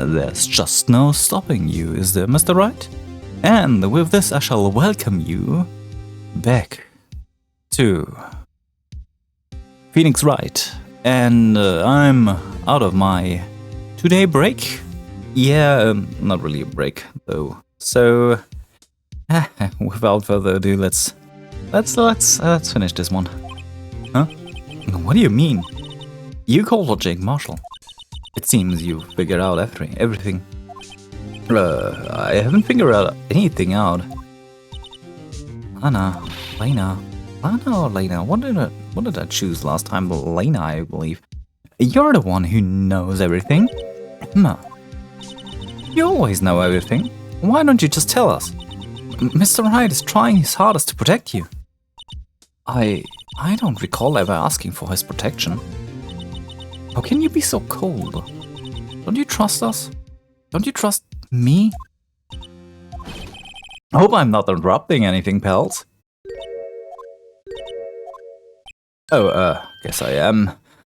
There's just no stopping you, is there, Mr. Wright? And with this I shall welcome you back to Pheonix Wright. And I'm out of my 2-day break. Yeah, not really a break though. So without further ado, let's finish this one. Huh? What do you mean? You called for Jake Marshall. It seems you figured out everything. I haven't figured out anything out. Lena. What did I choose last time? Lena, I believe. You're the one who knows everything. Emma. You always know everything. Why don't you just tell us? Mr. Wright is trying his hardest to protect you. I don't recall ever asking for his protection. How can you be so cold? Don't you trust us? Don't you trust me? I hope I'm not interrupting anything, pals. Oh, guess I am.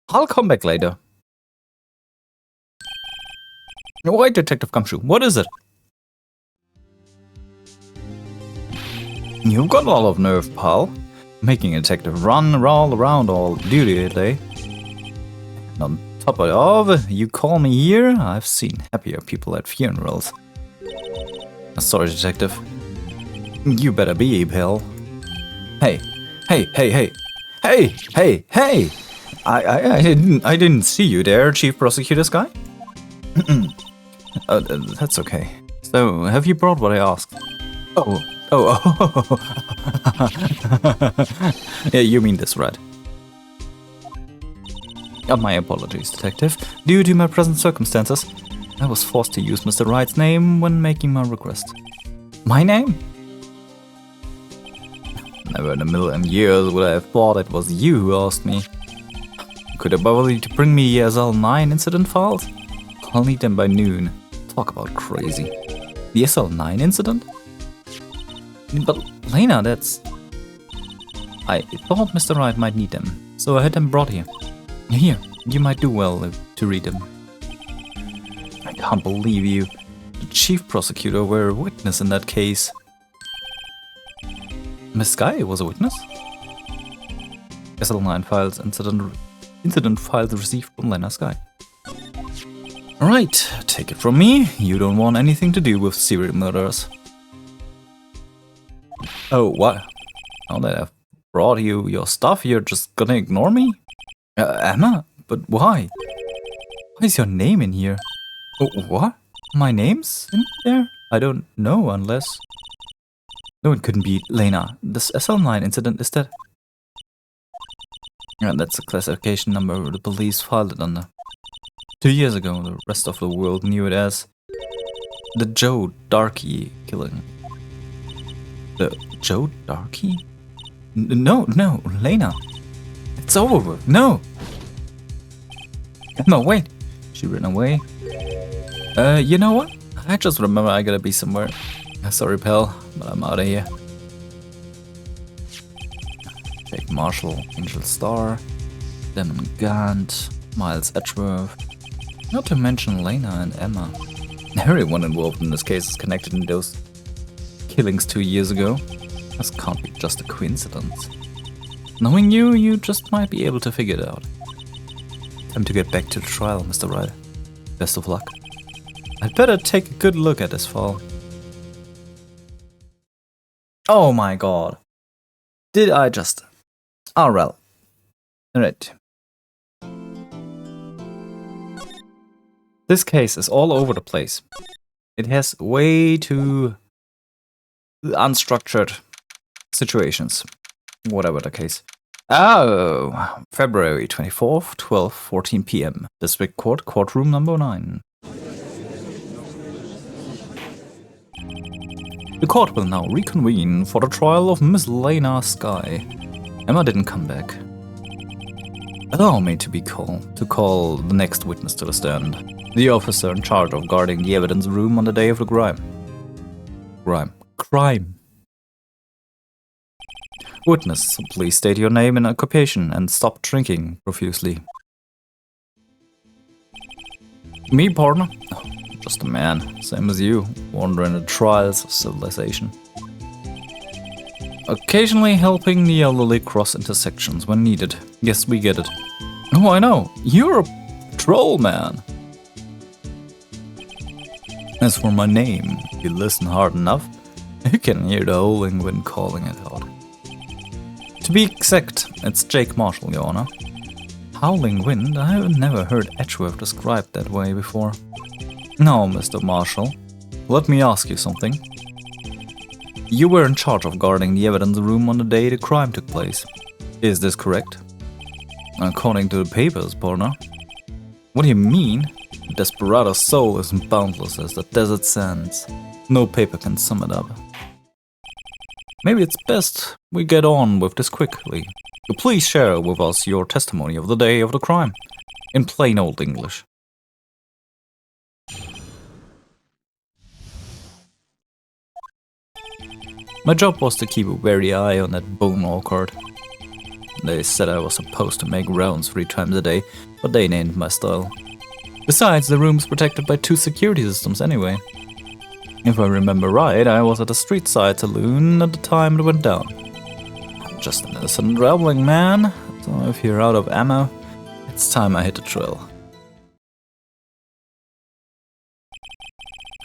I'll come back later. Wait, Detective Gumshoe, what is it? You've got a lot of nerve, pal. Making a detective run all around all duty today. And on top of it, you call me here? I've seen happier people at funerals. Sorry, detective. You better be, pal. Hey! I didn't see you there, Chief Prosecutor's guy. That's okay. So, have you brought what I asked? Oh. Yeah, you mean this, right? My apologies, detective. Due to my present circumstances, I was forced to use Mr. Wright's name when making my request. My name? Never in a million years would I have thought it was you who asked me. Could I bother you to bring me the SL9 incident files? I'll need them by noon. Talk about crazy. The SL9 incident? But Lena, that's... I thought Mr. Wright might need them, so I had them brought here. Here, you might do well to read them. I can't believe you. The chief prosecutor were a witness in that case. Miss Sky was a witness? SL9 files, incident files received from Lena Sky. Alright, take it from me, you don't want anything to do with serial murderers. Oh, what? Now that I've brought you your stuff, you're just gonna ignore me? Emma? But why? Why is your name in here? Oh, what? My name's in there? I don't know unless... No, it couldn't be Lena. This SL9 incident is dead. Yeah, that's the classification number the police filed it under. 2 years ago, the rest of the world knew it as the Joe Darkey killing. The Joe Darkey? No, Lena. It's over with. No! No, wait. She ran away. You know what? I just remember I gotta be somewhere. Sorry, pal, but I'm out of here. Jake Marshall, Angel Starr, Demon Gant, Miles Edgeworth. Not to mention Lena and Emma. Everyone involved in this case is connected in those killings 2 years ago. This can't be just a coincidence. Knowing you, you just might be able to figure it out. Time to get back to the trial, Mr. Wright. Best of luck. I'd better take a good look at this file. Oh my god. Did I just... Oh, well. Alright. This case is all over the place. It has way too unstructured situations. Whatever the case. Oh, February 24th, 12:14 p.m. District Court, courtroom number 9. The court will now reconvene for the trial of Miss Lena Sky. Emma didn't come back. Allow me to call the next witness to the stand. The officer in charge of guarding the evidence room on the day of the crime. Crime. Witness, please state your name and occupation and stop drinking profusely. Me, partner? Just a man, same as you, wandering the trials of civilization. Occasionally helping the elderly cross intersections when needed. Yes, we get it. Oh, I know. You're a troll man. As for my name, if you listen hard enough, you can hear the howling wind calling it out. To be exact, it's Jake Marshall, Your Honor. Howling wind? I have never heard Edgeworth described that way before. Now, Mr. Marshall, let me ask you something. You were in charge of guarding the evidence room on the day the crime took place. Is this correct? According to the papers, partner. What do you mean? Desperado's soul is boundless as the desert sands. No paper can sum it up. Maybe it's best we get on with this quickly. Please share with us your testimony of the day of the crime, in plain old English. My job was to keep a wary eye on that bone orchard. They said I was supposed to make rounds 3 times a day, but they named my style. Besides, the room's protected by 2 security systems anyway. If I remember right, I was at a street side saloon at the time it went down. I'm just an innocent traveling man, so if you're out of ammo, it's time I hit the trail.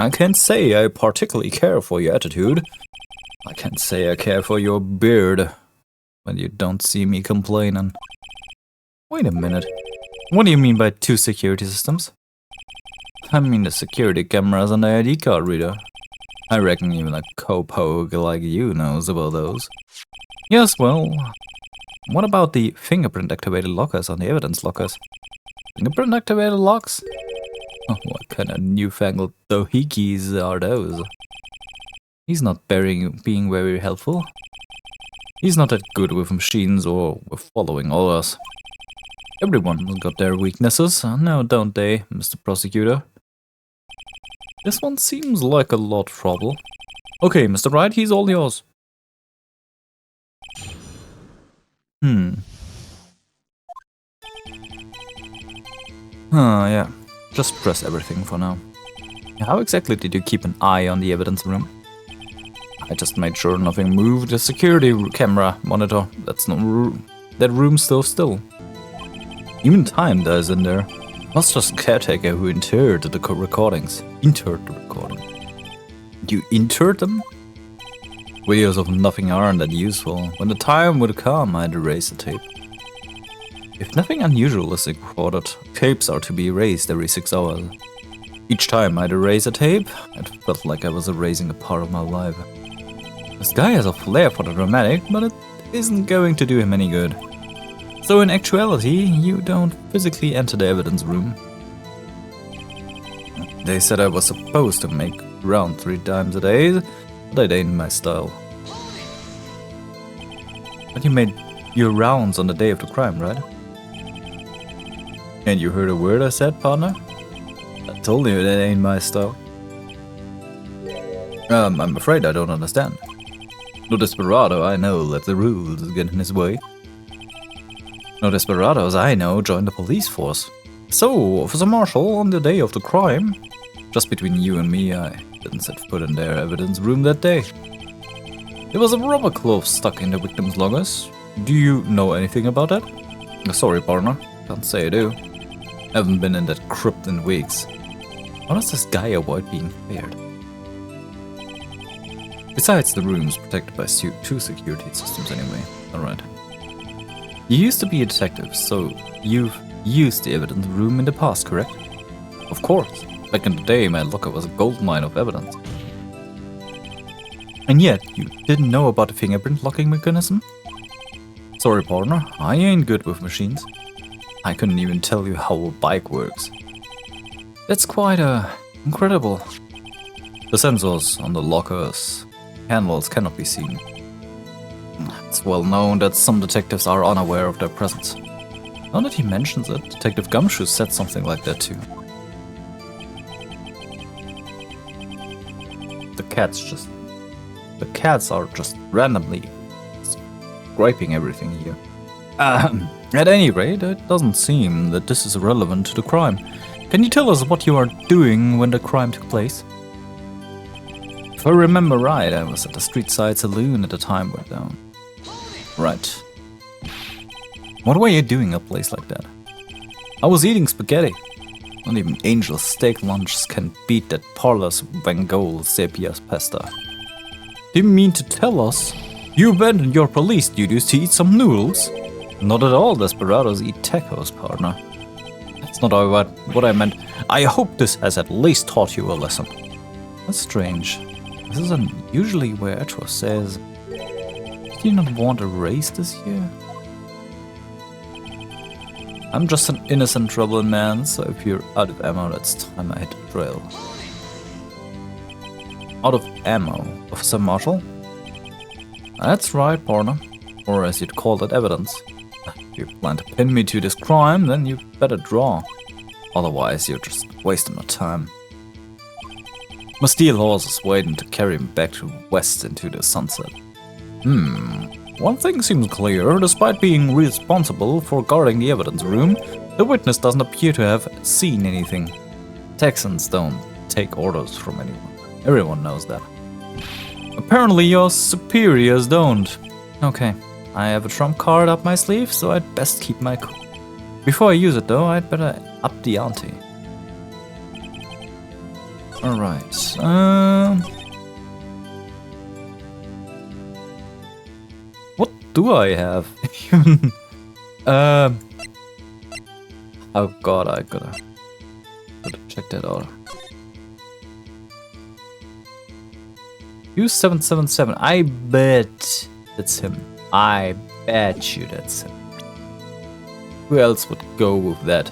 I can't say I particularly care for your attitude. I can't say I care for your beard, when you don't see me complaining. Wait a minute. What do you mean by 2 security systems? I mean the security cameras and the ID card reader. I reckon even a cowpoke like you knows about those. Yes, well, what about the fingerprint-activated lockers on the evidence lockers? Fingerprint-activated locks? Oh, what kind of newfangled doohickeys are those? He's not being very helpful. He's not that good with machines or with following orders. Everyone's got their weaknesses, now don't they, Mr. Prosecutor? This one seems like a lot of trouble. Okay, Mr. Wright, he's all yours. Yeah. Just press everything for now. How exactly did you keep an eye on the evidence room? I just made sure nothing moved. The security camera monitor. That room's still. Even time does in there. It was just a caretaker who interred the recordings. Interred the recording. You interred them? Videos of nothing aren't that useful. When the time would come, I'd erase the tape. If nothing unusual is recorded, tapes are to be erased every 6 hours. Each time I'd erase a tape, it felt like I was erasing a part of my life. This guy has a flair for the dramatic, but it isn't going to do him any good. So in actuality, you don't physically enter the evidence room. They said I was supposed to make round 3 times a day, but that ain't my style. But you made your rounds on the day of the crime, right? And you heard a word I said, partner? I told you that ain't my style. I'm afraid I don't understand. No desperado I know let the rules get in his way. No desperados I know joined the police force. So, Officer Marshall, on the day of the crime, just between you and me, I didn't set foot in their evidence room that day. There was a rubber glove stuck in the victim's loggers. Do you know anything about that? Sorry, partner. Can't say I do. Haven't been in that crypt in weeks. How does this guy avoid being fired? Besides, the room's protected by 2 security systems anyway. Alright. You used to be a detective, so you've used the evidence room in the past, correct? Of course. Back in the day, my locker was a goldmine of evidence. And yet, you didn't know about the fingerprint locking mechanism? Sorry, partner, I ain't good with machines. I couldn't even tell you how a bike works. That's quite incredible. The sensors on the locker's handles cannot be seen. It's well known that some detectives are unaware of their presence. Now that he mentions it, Detective Gumshoe said something like that too. The cats are just randomly scraping everything here. At any rate, it doesn't seem that this is relevant to the crime. Can you tell us what you are doing when the crime took place? If I remember right, I was at the street side saloon at the time went down. Right. What were you doing at a place like that? I was eating spaghetti. Not even Angel's steak lunches can beat that parlor's Bengal sepia pasta. Do you mean to tell us you abandoned your police duties to eat some noodles? Not at all, desperados eat tacos, partner. That's not what I meant. I hope this has at least taught you a lesson. That's strange. This isn't usually where Etro says, "Do you not want a raise this year?" I'm just an innocent trouble man, so if you're out of ammo, that's time I hit the drill. Out of ammo, Officer Marshall? That's right, partner. Or as you'd call that, evidence. If you plan to pin me to this crime, then you better draw. Otherwise, you're just wasting my time. My steel horse is waiting to carry me back to west into the sunset. One thing seems clear. Despite being responsible for guarding the evidence room, the witness doesn't appear to have seen anything. Texans don't take orders from anyone. Everyone knows that. Apparently your superiors don't. Okay, I have a trump card up my sleeve, so I'd best keep my cool. Before I use it though, I'd better up the ante. Alright, what do I have? Oh god, I gotta check that out. Use 777. I bet that's him. I bet you that's him. Who else would go with that?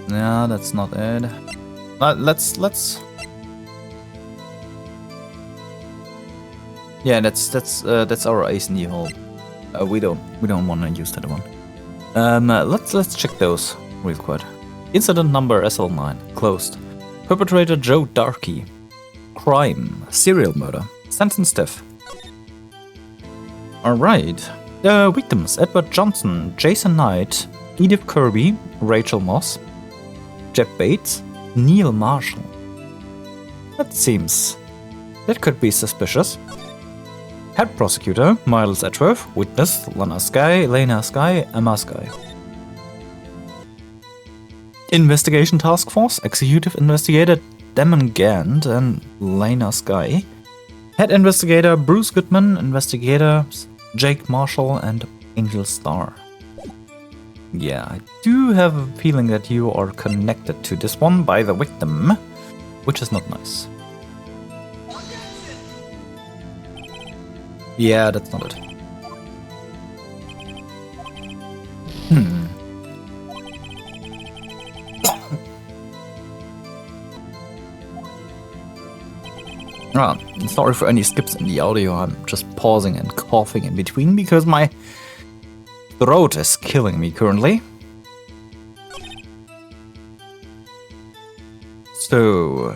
No, that's not it. Let's. Yeah, that's our ace in the hole. We don't want to use that one. Let's check those real quick. Incident number SL9 closed. Perpetrator Joe Darkey. Crime serial murder. Sentence death. All right. The victims: Edward Johnson, Jason Knight, Edith Kirby, Rachel Moss, Jeff Bates, Neil Marshall. That could be suspicious. Head prosecutor, Miles Edgeworth. Witness, Lena Skye, Emma Skye. Investigation Task Force, Executive Investigator Damon Gant and Lena Skye. Head Investigator Bruce Goodman, Investigators Jake Marshall and Angel Starr. Yeah, I do have a feeling that you are connected to this one by the victim, which is not nice. Yeah, that's not it. Sorry for any skips in the audio. I'm just pausing and coughing in between because my throat is killing me currently. So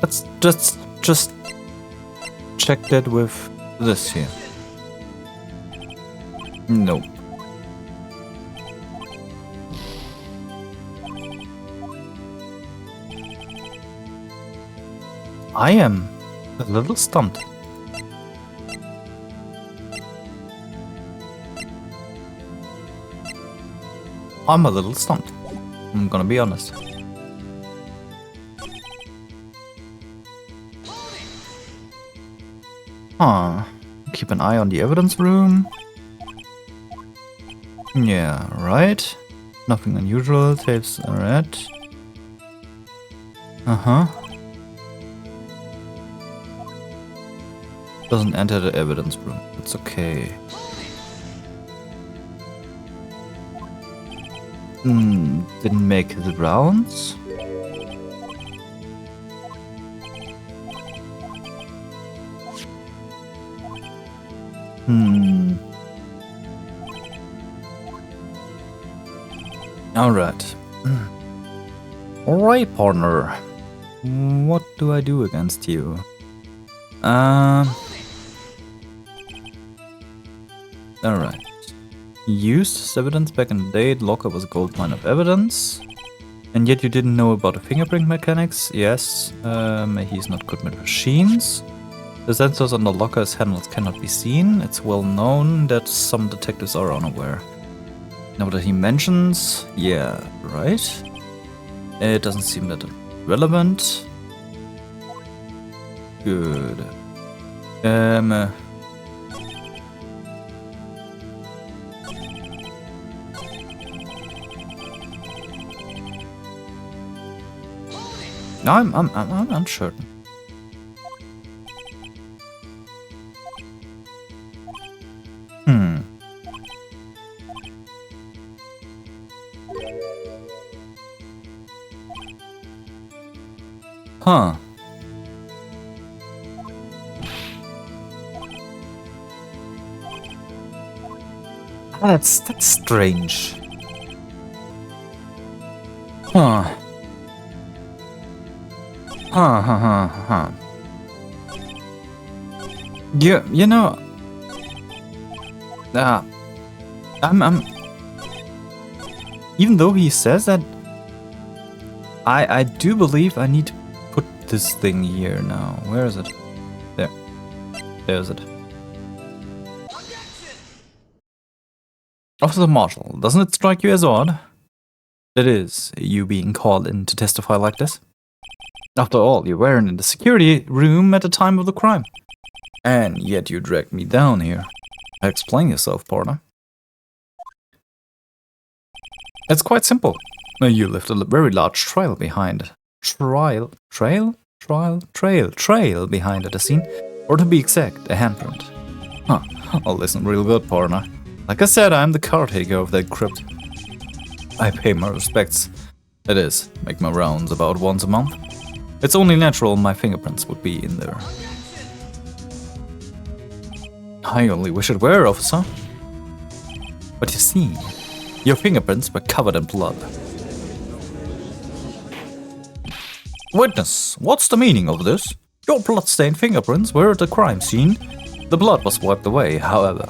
let's just check that with this here. Nope. I am a little stumped. I'm a little stumped. I'm gonna be honest. Keep an eye on the evidence room. Yeah, right. Nothing unusual. Tapes are right. Doesn't enter the evidence room. It's okay. Didn't make the rounds. Alright. Alright, partner. What do I do against you? Alright. Used as evidence back in the day, the locker was a gold mine of evidence. And yet you didn't know about the fingerprint mechanics? Yes. He's not good with machines. The sensors on the locker's handles cannot be seen. It's well known that some detectives are unaware. Now that he mentions... yeah, right? It doesn't seem that relevant. Good. I'm uncertain. Huh. That's strange. Huh. Huh. You know, I'm even though he says that, I do believe I need to put this thing here now. Where is it? There. There's it. Officer Marshall, doesn't it strike you as odd? That is, you being called in to testify like this? After all, you weren't in the security room at the time of the crime. And yet you dragged me down here. Explain yourself, partner. It's quite simple. You left a very large trail behind. Trail behind at the scene. Or to be exact, a handprint. Huh, I'll listen real good, partner. Like I said, I'm the caretaker of that crypt. I pay my respects. That is, make my rounds about once a month. It's only natural my fingerprints would be in there. I only wish it were, officer. But you see, your fingerprints were covered in blood. Witness, what's the meaning of this? Your blood-stained fingerprints were at the crime scene. The blood was wiped away, however.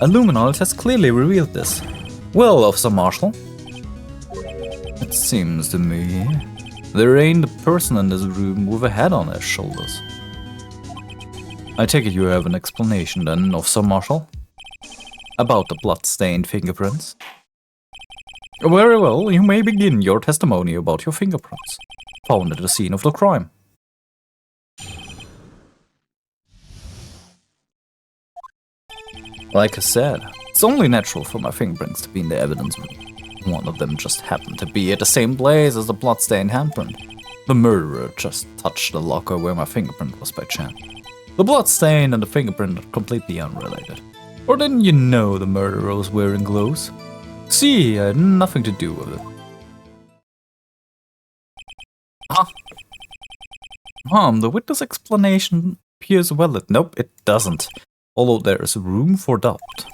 Illuminals has clearly revealed this. Well, Officer Marshall, it seems to me there ain't a person in this room with a head on his shoulders. I take it you have an explanation then, Officer Marshall? About the blood-stained fingerprints? Very well, you may begin your testimony about your fingerprints, found at the scene of the crime. Like I said, it's only natural for my fingerprints to be in the evidence room. One of them just happened to be at the same place as the blood-stained handprint. The murderer just touched the locker where my fingerprint was by chance. The blood stain and the fingerprint are completely unrelated. Or didn't you know the murderer was wearing gloves? See, I had nothing to do with it. The witness explanation appears valid. Nope, it doesn't. Although there is room for doubt.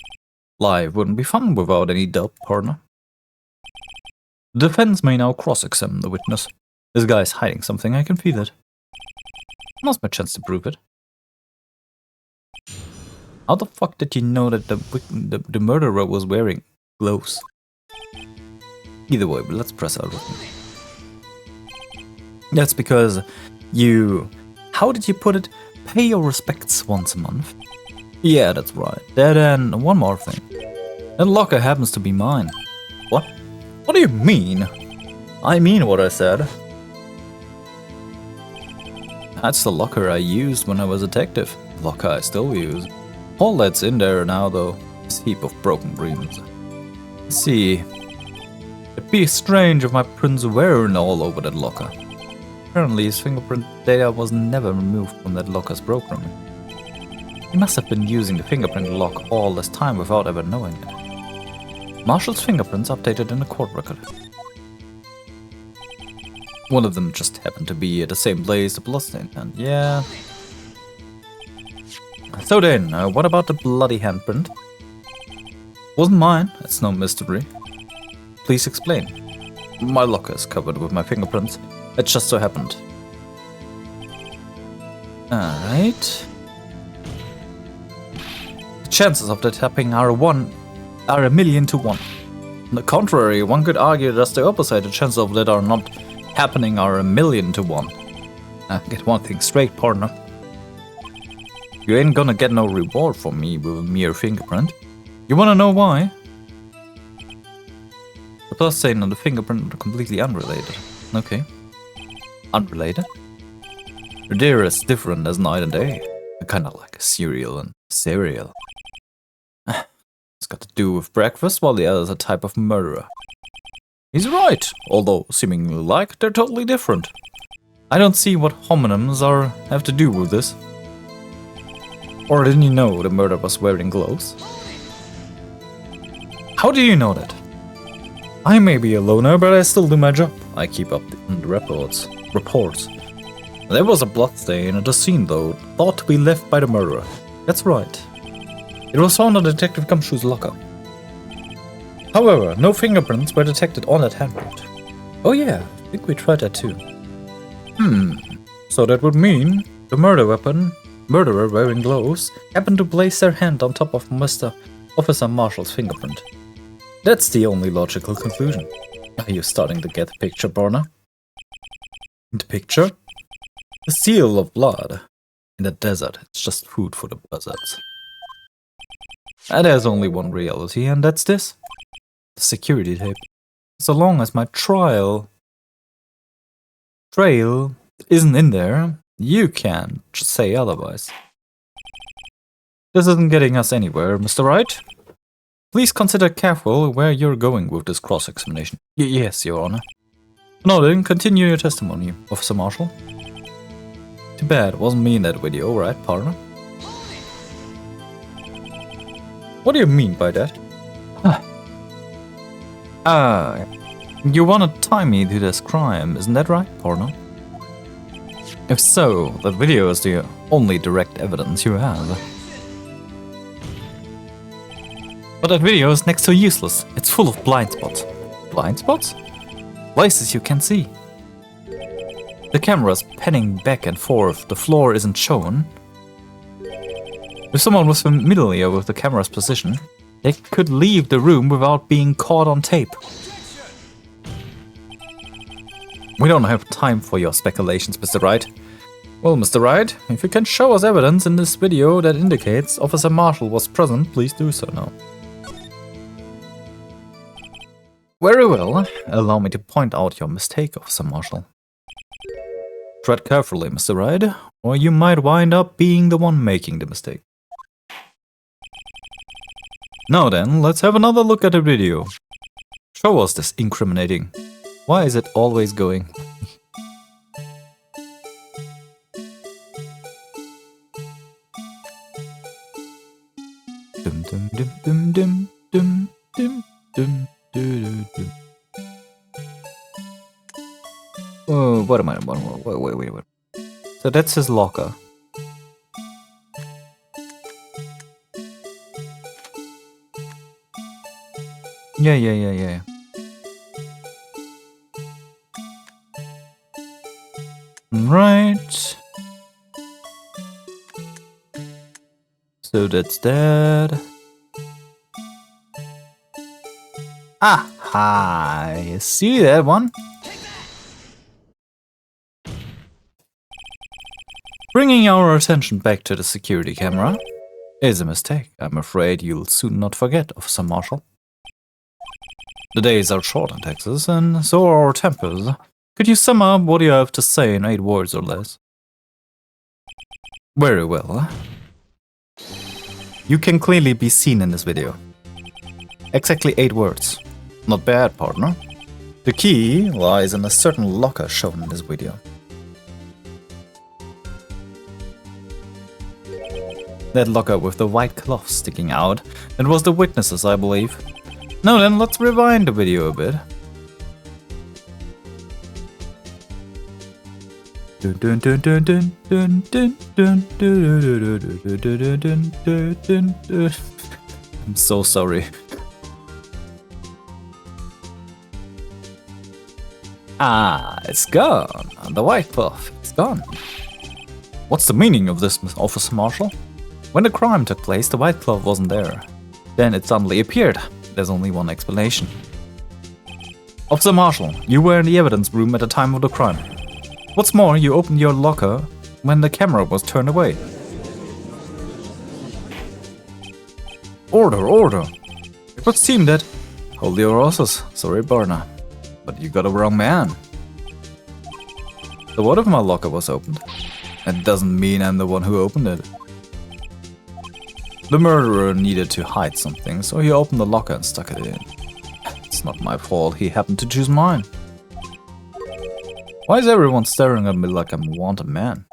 Life wouldn't be fun without any doubt, partner. The defense may now cross-examine the witness. This guy's hiding something, I can feel it. Now's my chance to prove it. How the fuck did you know that the murderer was wearing gloves? Either way, but let's press our written. That's because you... How did you put it? Pay your respects once a month. Yeah, that's right. And one more thing. That locker happens to be mine. What? What do you mean? I mean what I said. That's the locker I used when I was a detective. The locker I still use. All that's in there now, though, is a heap of broken dreams. See, it'd be strange if my prints weren't all over that locker. Apparently, his fingerprint data was never removed from that locker's programming. He must have been using the fingerprint lock all this time without ever knowing it. Marshall's fingerprints updated in the court record. One of them just happened to be at the same place the bloodstain, and yeah. So then, what about the bloody handprint? Wasn't mine, it's no mystery. Please explain. My locker is covered with my fingerprints. It just so happened. Alright. The chances of that happening are a million to one. On the contrary, one could argue just the opposite. The chances of that are not happening are a million to one. Get one thing straight, partner. You ain't gonna get no reward from me with a mere fingerprint. You wanna know why? The plus stain and the fingerprint are completely unrelated. Okay. Unrelated? They're as different as night and day. They're kinda like cereal and cereal. It's got to do with breakfast, while the other is a type of murderer. He's right, although seemingly like they're totally different. I don't see what homonyms have to do with this. Or didn't you know the murderer was wearing gloves? How do you know that? I may be a loner, but I still do my job. I keep up the reports. There was a blood stain at the scene, though, thought to be left by the murderer. That's right. It was found on Detective Gumshoe's locker. However, no fingerprints were detected on that handprint. Oh yeah, I think we tried that too. So that would mean the murderer wearing gloves, happened to place their hand on top of Mr. Officer Marshall's fingerprint. That's the only logical conclusion. Are you starting to get the picture, Barner? The picture? The seal of blood. In the desert, it's just food for the buzzards. And there's only one reality, and that's this. The security tape. So long as my trail isn't in there, you can't just say otherwise. This isn't getting us anywhere, Mr. Wright. Please consider careful where you're going with this cross-examination. Yes, Your Honor. No, then continue your testimony, Officer Marshall. Too bad it wasn't me in that video, right, partner? What do you mean by that? You wanna tie me to this crime, isn't that right, partner? If so, that video is the only direct evidence you have. But that video is next to useless. It's full of blind spots. Blind spots? Places you can see. The camera's panning back and forth, the floor isn't shown. If someone was familiar with the camera's position, they could leave the room without being caught on tape. We don't have time for your speculations, Mr. Wright. Well, Mr. Wright, if you can show us evidence in this video that indicates Officer Marshall was present, please do so now. Very well. Allow me to point out your mistake, Officer Marshall. Tread carefully, Mr. Wright, or you might wind up being the one making the mistake. Now then, let's have another look at the video. Show us this incriminating. Why is it always going? Dum dum dum dum dum dum dum dum dum. Oh, what am I? Wait. So that's his locker. Yeah. Right. So that's that. Aha! You see that one? Bringing our attention back to the security camera is a mistake. I'm afraid you'll soon not forget, Officer Marshall. The days are short in Texas, and so are our tempers. Could you sum up what you have to say in 8 words or less? Very well. You can clearly be seen in this video. Exactly 8 words. Not bad, partner. The key lies in a certain locker shown in this video. That locker with the white cloth sticking out. It was the witnesses, I believe. Now then, let's rewind the video a bit. I'm so sorry. Ah, it's gone. The white cloth, it's gone. What's the meaning of this, Officer Marshall? When the crime took place, the white cloth wasn't there. Then it suddenly appeared. There's only one explanation. Officer Marshall, you were in the evidence room at the time of the crime. What's more, you opened your locker when the camera was turned away. Order, order. It would seem that... Hold your horses. Sorry, pardner, but you got the wrong man. So what if my locker was opened? That doesn't mean I'm the one who opened it. The murderer needed to hide something, so he opened the locker and stuck it in. It's not my fault he happened to choose mine. Why is everyone staring at me like I'm a wanted man?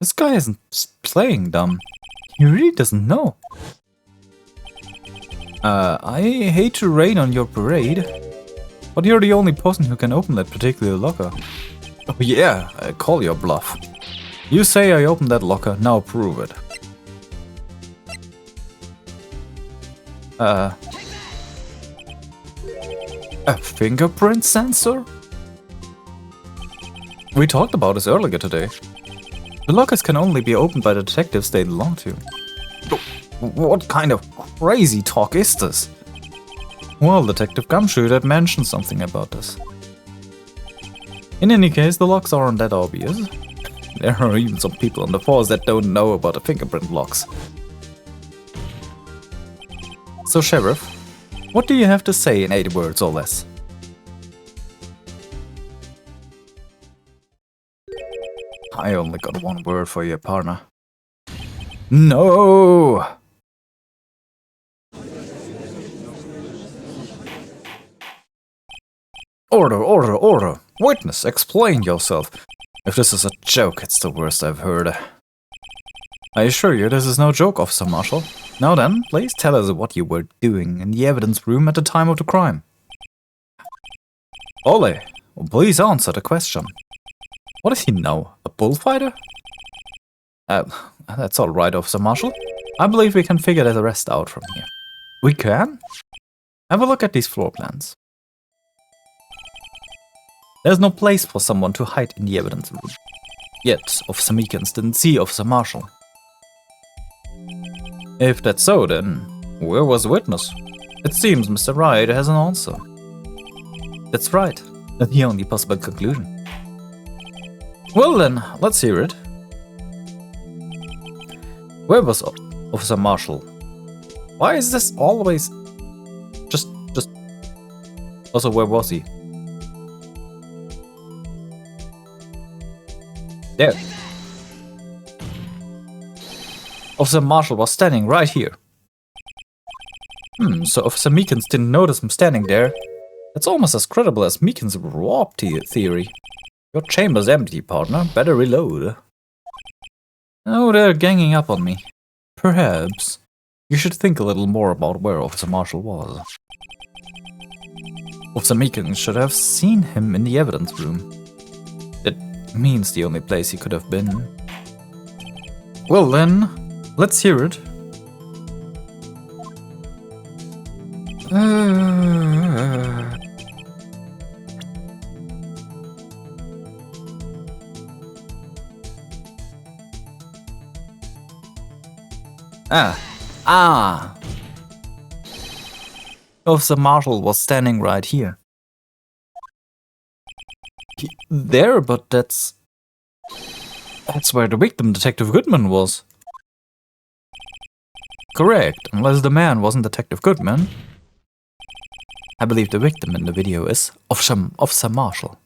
This guy isn't playing dumb. He really doesn't know. I hate to rain on your parade, but you're the only person who can open that particular locker. Oh yeah, I call your bluff. You say I opened that locker, now prove it. A fingerprint sensor? We talked about this earlier today. The lockers can only be opened by the detectives they belong to. What kind of crazy talk is this? Well, Detective Gumshoe had mentioned something about this. In any case, the locks aren't that obvious. There are even some people on the force that don't know about the fingerprint locks. So, Sheriff, what do you have to say in 8 words or less? I only got one word for you, partner. No! Order, order, order! Witness, explain yourself. If this is a joke, it's the worst I've heard. I assure you this is no joke, Officer Marshall. Now then, please tell us what you were doing in the evidence room at the time of the crime. Ole, please answer the question. What is he now, a bullfighter? That's alright, Officer Marshall. I believe we can figure the rest out from here. We can? Have a look at these floor plans. There's no place for someone to hide in the evidence room. Yet, Officer Meekins didn't see Officer Marshall. If that's so, then where was the witness? It seems Mr. Wright has an answer. That's right. That's the only possible conclusion. Well then, let's hear it. Where was Officer Marshall? Why is this always... Just... Also, where was he? There. Officer Marshall was standing right here. So Officer Meekins didn't notice him standing there. That's almost as credible as Meekins' warp theory. Your chamber's empty, partner. Better reload. Oh, they're ganging up on me. Perhaps you should think a little more about where Officer Marshall was. Officer Meekins should have seen him in the evidence room. That means the only place he could have been. Well then, let's hear it. Officer Marshall was standing right here. There, but that's where the victim, Detective Goodman, was. Correct, unless the man wasn't Detective Goodman. I believe the victim in the video is Officer Marshall.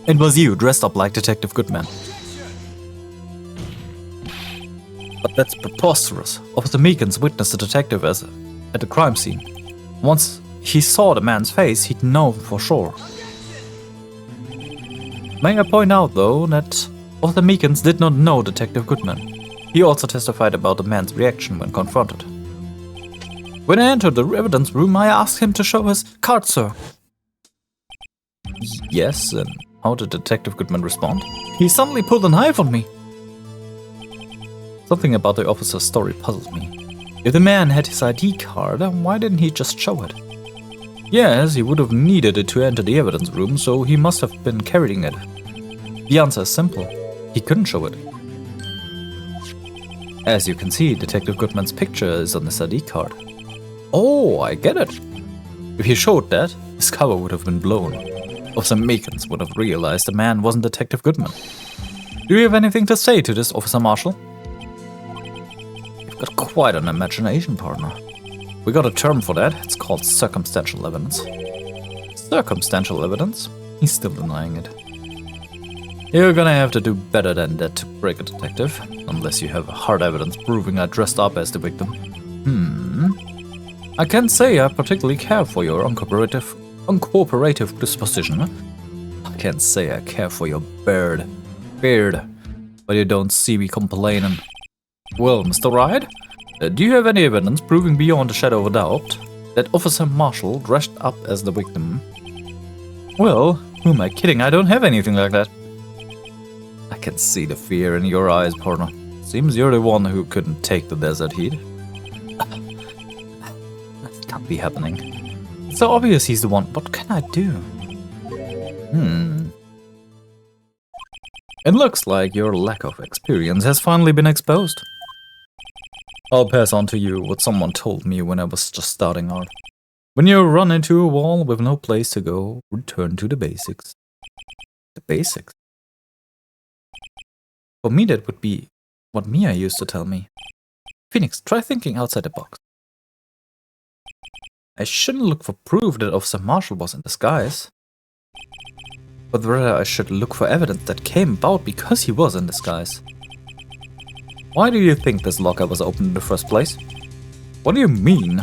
It was you, dressed up like Detective Goodman. But that's preposterous. Officer Meekins witnessed the detective at the crime scene. Once he saw the man's face, he'd know for sure. May I point out, though, that Officer Meekins did not know Detective Goodman. He also testified about the man's reaction when confronted. When I entered the evidence room, I asked him to show his card, sir. Yes, and how did Detective Goodman respond? He suddenly pulled a knife on me. Something about the officer's story puzzled me. If the man had his ID card, why didn't he just show it? Yes, he would have needed it to enter the evidence room, so he must have been carrying it. The answer is simple. He couldn't show it. As you can see, Detective Goodman's picture is on this ID card. Oh, I get it. If he showed that, his cover would have been blown. Officer Meekins would have realized the man wasn't Detective Goodman. Do you have anything to say to this, Officer Marshall? You've got quite an imagination, partner. We got a term for that. It's called circumstantial evidence. Circumstantial evidence? He's still denying it. You're gonna have to do better than that to break a detective, unless you have hard evidence proving I dressed up as the victim. I can't say I particularly care for your uncooperative disposition. I can't say I care for your beard, but you don't see me complaining. Well, Mr. Wright, do you have any evidence proving beyond a shadow of a doubt that Officer Marshall dressed up as the victim? Well, who am I kidding? I don't have anything like that. I can see the fear in your eyes, partner. Seems you're the one who couldn't take the desert heat. That can't be happening. It's so obvious he's the one. What can I do? It looks like your lack of experience has finally been exposed. I'll pass on to you what someone told me when I was just starting out. When you run into a wall with no place to go, return to the basics. The basics? For me, that would be what Mia used to tell me. Phoenix, try thinking outside the box. I shouldn't look for proof that Officer Marshall was in disguise. But rather I should look for evidence that came about because he was in disguise. Why do you think this locker was opened in the first place? What do you mean?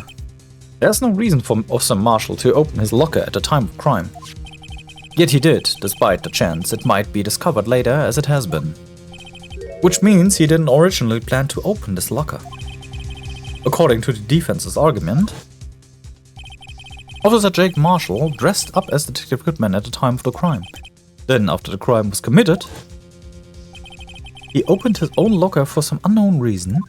There's no reason for Officer Marshall to open his locker at the time of crime. Yet he did, despite the chance it might be discovered later as it has been. Which means he didn't originally plan to open this locker. According to the defense's argument, Officer Jake Marshall dressed up as Detective Goodman at the time of the crime. Then, after the crime was committed, he opened his own locker for some unknown reason.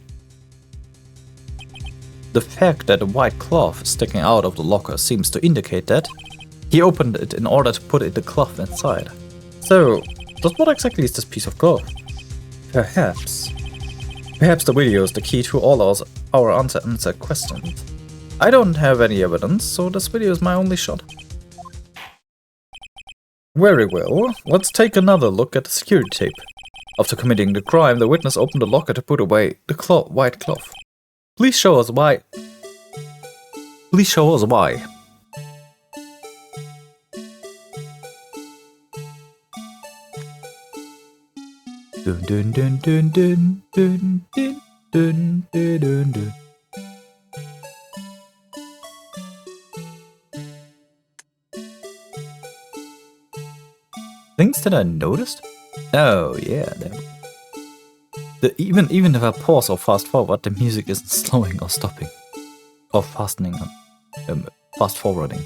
The fact that a white cloth is sticking out of the locker seems to indicate that he opened it in order to put the cloth inside. So, just what exactly is this piece of cloth? Perhaps the video is the key to all our unanswered questions. I don't have any evidence, so this video is my only shot. Very well, let's take another look at the security tape. After committing the crime, the witness opened the locker to put away the white cloth. Please show us why. Please show us why. Dun dun dun dun dun dun dun dun dun dun dun. Things that I noticed? Oh yeah, even if I pause or fast forward, the music isn't slowing or stopping, or fast forwarding.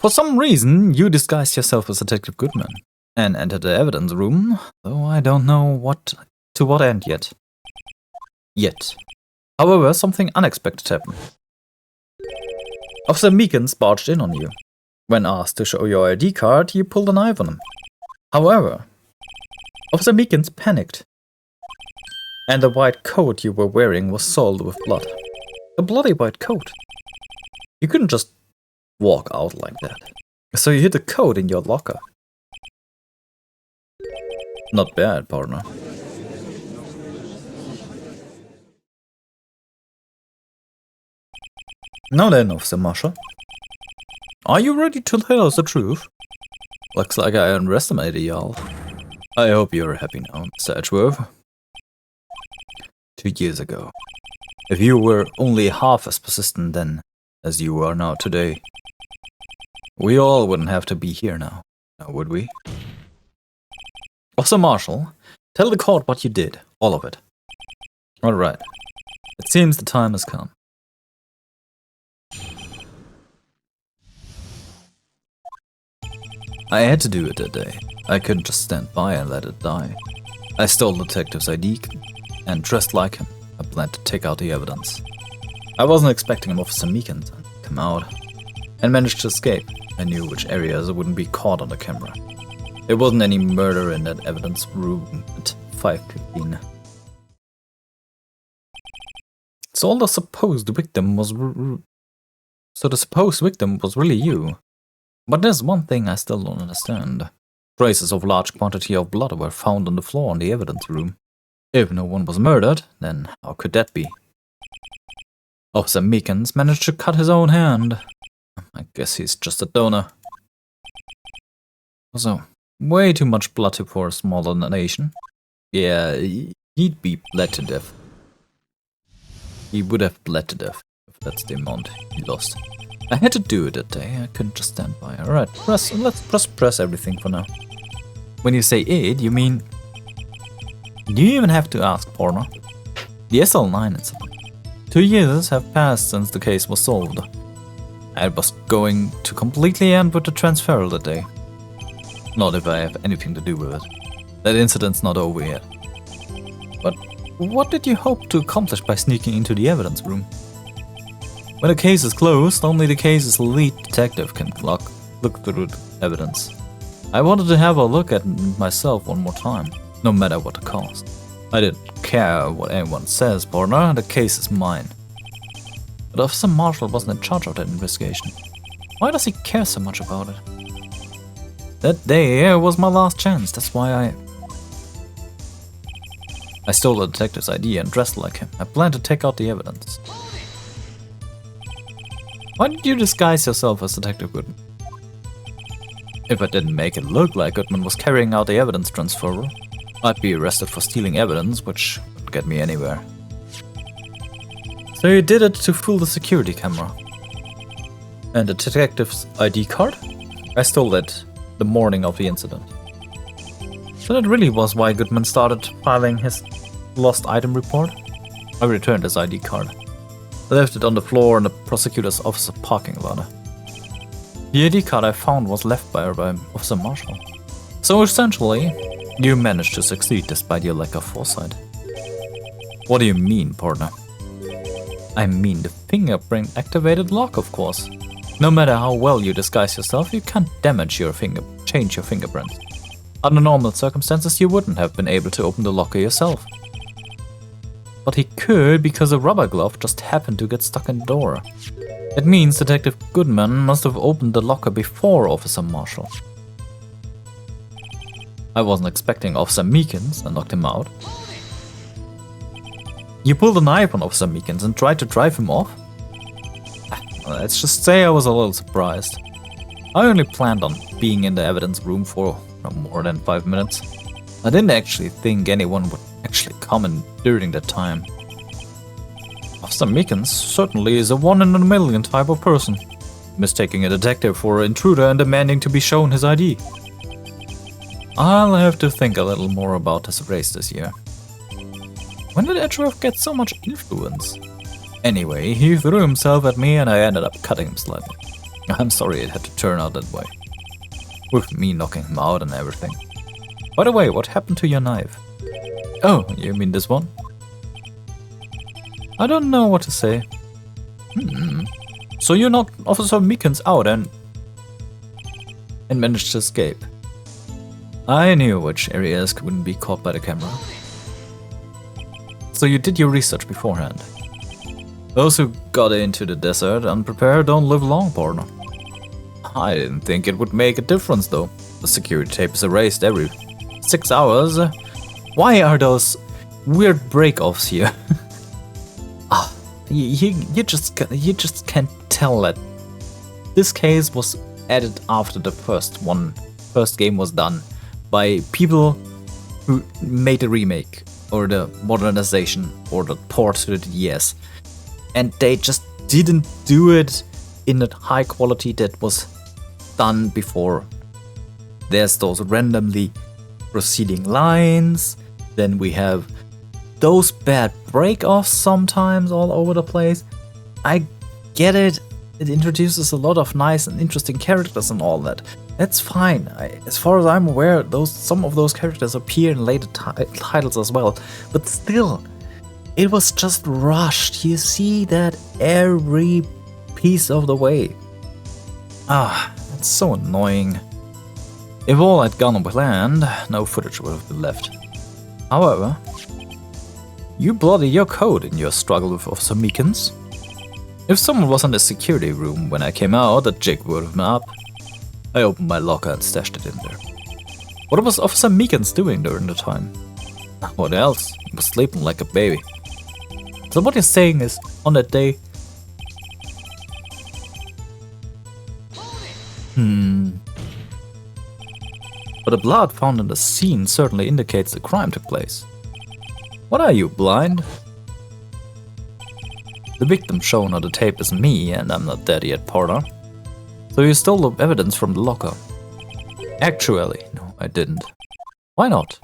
For some reason, you disguised yourself as Detective Goodman and entered the evidence room, though I don't know to what end yet. However, something unexpected happened. Officer Meekins barged in on you. When asked to show your ID card, you pulled a knife on him. However, Officer Meekins panicked, and the white coat you were wearing was soiled with blood. A bloody white coat. You couldn't just walk out like that. So you hid the coat in your locker. Not bad, partner. Now then, Officer Marshall. Are you ready to tell us the truth? Looks like I underestimated y'all. I hope you're happy now, Mr. Edgeworth. 2 years ago, if you were only half as persistent then as you are now today, we all wouldn't have to be here now would we? Officer Marshall, tell the court what you did, all of it. Alright, it seems the time has come. I had to do it that day. I couldn't just stand by and let it die. I stole the detective's ID and dressed like him. I planned to take out the evidence. I wasn't expecting Officer Meekins to come out and managed to escape. I knew which areas wouldn't be caught on the camera. There wasn't any murder in that evidence room at 5:15. So the supposed victim was really you. But there's one thing I still don't understand. Traces of large quantity of blood were found on the floor in the evidence room. If no one was murdered, then how could that be? Officer Meekins managed to cut his own hand. I guess he's just a donor. Also, way too much blood for a small donation. Yeah, he'd be bled to death. He would have bled to death if that's the amount he lost. I had to do it that day. I couldn't just stand by. Alright, let's press everything for now. When you say it, you mean... Do you even have to ask, partner? The SL9 incident. 2 years have passed since the case was solved. I was going to completely end with the transfer that day. Not if I have anything to do with it. That incident's not over yet. But what did you hope to accomplish by sneaking into the evidence room? When a case is closed, only the case's lead detective can look through the evidence. I wanted to have a look at it myself one more time, no matter what the cost. I didn't care what anyone says, partner, the case is mine. But Officer Marshall wasn't in charge of that investigation. Why does he care so much about it? That day was my last chance, that's why I stole the detective's ID and dressed like him. I planned to take out the evidence. Why did you disguise yourself as Detective Goodman? If I didn't make it look like Goodman was carrying out the evidence transfer, I'd be arrested for stealing evidence, which wouldn't get me anywhere. So you did it to fool the security camera. And the detective's ID card? I stole that the morning of the incident. So that really was why Goodman started filing his lost item report? I returned his ID card. I left it on the floor in the prosecutor's office parking lot. The ID card I found was left by Officer Marshall. So essentially, you managed to succeed despite your lack of foresight. What do you mean, partner? I mean the fingerprint activated lock, of course. No matter how well you disguise yourself, you can't change your fingerprint. Under normal circumstances, you wouldn't have been able to open the locker yourself. But he could because a rubber glove just happened to get stuck in the door. It means Detective Goodman must have opened the locker before Officer Marshall. I wasn't expecting Officer Meekins and knocked him out. You pulled a knife on Officer Meekins and tried to drive him off? Let's just say I was a little surprised. I only planned on being in the evidence room for no more than 5 minutes. I didn't actually think anyone would actually come in during that time. Officer Meekins certainly is a one-in-a-million type of person, mistaking a detective for an intruder and demanding to be shown his ID. I'll have to think a little more about this race this year. When did Edgeworth get so much influence? Anyway, he threw himself at me and I ended up cutting him slightly. I'm sorry it had to turn out that way. With me knocking him out and everything. By the way, what happened to your knife? Oh, you mean this one? I don't know what to say. So you knocked Officer Meekins out and managed to escape. I knew which areas wouldn't be caught by the camera. So you did your research beforehand. Those who got into the desert unprepared don't live long, partner. I didn't think it would make a difference though. The security tape is erased every 6 hours. Why are those weird break-offs here? You just can't tell that this case was added after the first game was done by people who made the remake or the modernization or the port to the DS, and they just didn't do it in a high quality that was done before. There's those randomly proceeding lines, then we have those bad break-offs sometimes all over the place. I get it, it introduces a lot of nice and interesting characters and all that. That's fine. As far as I'm aware, some of those characters appear in later titles as well. But still, It was just rushed. You see that every piece of the way. It's so annoying. If all had gone on planned, no footage would have been left. However, you bloodied your code in your struggle with Officer Meekins. If someone was in the security room when I came out, the jig would have been up. I opened my locker and stashed it in there. What was Officer Meekins doing during the time? What else? He was sleeping like a baby. So what you're saying is, on that day... But the blood found in the scene certainly indicates the crime took place. What are you, blind? The victim shown on the tape is me, and I'm not dead yet, partner. So you stole the evidence from the locker. Actually, no, I didn't. Why not?